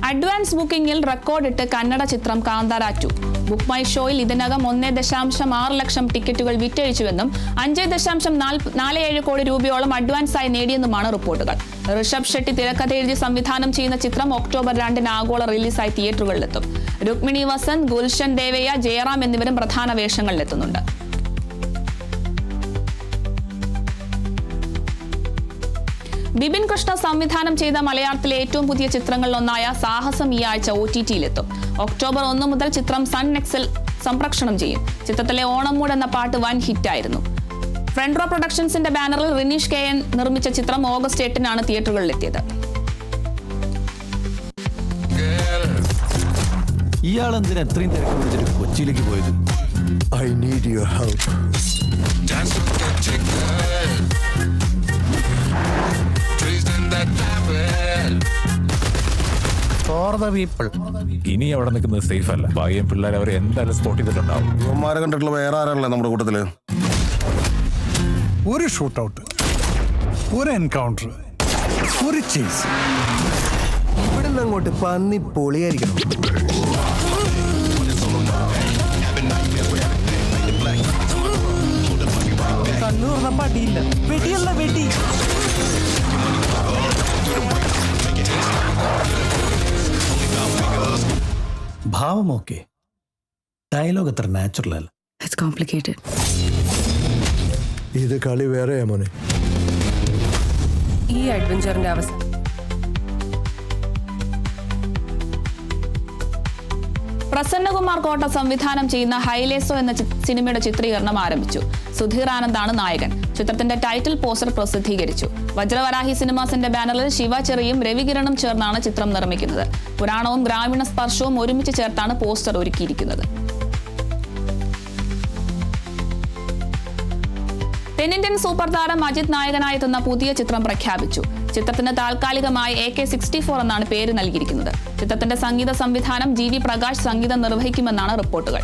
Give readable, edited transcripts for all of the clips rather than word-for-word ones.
Advance ബുക്കിംഗിൽ റെക്കോർഡിട്ട് Kannada ചിത്രം Kantara 2. Book my ഷോയിൽ ഇതിനകം 1.6 ലക്ഷം ടിക്കറ്റുകൾ വിറ്റഴിച്ചുവെന്നും 5.47 കോടി രൂപയോളം അഡ്വാൻസായി നേടിയെന്നുമാണ് റിപ്പോർട്ടുകൾ. ഋഷഭ് ഷെട്ടി തിരക്കഥ എഴുതി സംവിധാനം ചെയ്യുന്ന ചിത്രം ഒക്ടോബർ 2 ആഗോള റിലീസായി തിയേറ്ററുകളിലെത്തും. രുക്മിണി വസന്ത്, ഗുൽഷൻ ദേവയ്യ, ജയറാം എന്നിവരും പ്രധാന വേഷങ്ങളിലെത്തുന്നുണ്ട്. ബിപിൻ കൃഷ്ണ സംവിധാനം ചെയ്ത മലയാളത്തിലെ ഏറ്റവും പുതിയ ചിത്രങ്ങളിലൊന്നായ സാഹസം ഈ ആഴ്ച OTT-യിലെത്തും. ഒക്ടോബർ 1 മുതൽ ചിത്രം സൺ നെക്സിൽ സംപ്രേഷണം ചെയ്യും. ചിത്രത്തിലെ ഓണം മൂഡ് എന്ന പാട്ട് വൻ ഹിറ്റായിരുന്നു. ഫ്രണ്ട് റോ പ്രൊഡക്ഷൻസിന്റെ ബാനറിൽ റിനീഷ് KN നിർമ്മിച്ച ചിത്രം ഓഗസ്റ്റ് 8-നാണ് തിയേറ്ററുകളിലെത്തിയത്. ഇയാളെന്തിനാ എത്രയും തിരക്ക് പിടിച്ചിട്ട് കൊച്ചിയിലേക്ക് പോയത്? I need your help. ഇനി അവിടെ നിൽക്കുന്നത് സേഫ് അല്ല. ഭാഗ്യം പിള്ളേർ അവരെ എന്തായാലും സ്പോട്ട് ചെയ്തിട്ടുണ്ടാവും. ഇവന്മാരെ കണ്ടിട്ടുള്ള വേറെ ആരല്ലേ നമ്മുടെ കൂട്ടത്തില്? ഒരു ഷൂട്ട് ഔട്ട്, ഒരു എൻകൗണ്ടർ, ഒരു ചേസ്. ഇവിടെ നിന്ന് അങ്ങോട്ട് പന്നി പൊളിയായിരിക്കണം. കണ്ണു തുറന്നപ്പോ അടിയില്ല, വെടിയല്ല വെടി. ഭാവം ഓക്കെ, ഡയലോഗ് അത്ര നാച്ചുറൽ അല്ല. It's complicated. ഇത് കളി വേറെയാ മോനെ. ഈ അഡ്വഞ്ചറിന്റെ അവസ്ഥ പ്രസന്നകുമാർ കോട്ട സംവിധാനം ചെയ്യുന്ന ഹൈലേസോ എന്ന സിനിമയുടെ ചിത്രീകരണം ആരംഭിച്ചു. സുധീർ ആനന്ദാണ് നായകൻ. ചിത്രത്തിന്റെ ടൈറ്റിൽ പോസ്റ്റർ പ്രസിദ്ധീകരിച്ചു. വജ്രവരാഹി സിനിമാസിന്റെ ബാനറിൽ ശിവ ചെറിയും രവികിരണും ചേർന്നാണ് ചിത്രം നിർമ്മിക്കുന്നത്. പുരാണവും ഗ്രാമീണ സ്പർശവും ഒരുമിച്ച് ചേർത്താണ് പോസ്റ്റർ ഒരുക്കിയിരിക്കുന്നത്. തെന്നിന്ത്യൻ സൂപ്പർ താരം അജിത് നായകനായെത്തുന്ന പുതിയ ചിത്രം പ്രഖ്യാപിച്ചു. ചിത്രത്തിന് താൽക്കാലികമായി AK-64 എന്നാണ് പേര് നൽകിയിരിക്കുന്നത്. ചിത്രത്തിന്റെ സംഗീത സംവിധാനം GV പ്രകാശ് സംഗീതം നിർവഹിക്കുമെന്നാണ് റിപ്പോർട്ടുകൾ.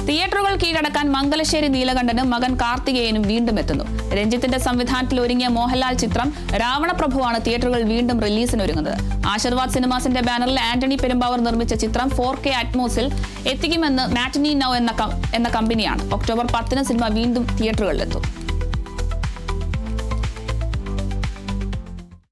തിയേറ്ററുകൾ കീഴടക്കാൻ മംഗലശ്ശേരി നീലകണ്ഠനും മകൻ കാർത്തികേയനും വീണ്ടും എത്തുന്നു. രഞ്ജിത്തിന്റെ സംവിധാനത്തിൽ ഒരുങ്ങിയ മോഹൻലാൽ ചിത്രം രാവണപ്രഭുവാണ് തിയേറ്ററുകൾ വീണ്ടും റിലീസിനൊരുങ്ങുന്നത്. ആശീർവാദ് സിനിമാസിന്റെ ബാനറിൽ ആന്റണി പെരുമ്പാവൂർ നിർമ്മിച്ച ചിത്രം 4K അറ്റ്മോസിൽ എത്തിക്കുമെന്ന് മാറ്റിനി നൗ എന്ന കമ്പനിയാണ്. ഒക്ടോബർ 10-ന് സിനിമ വീണ്ടും തിയേറ്ററുകളിലെത്തും.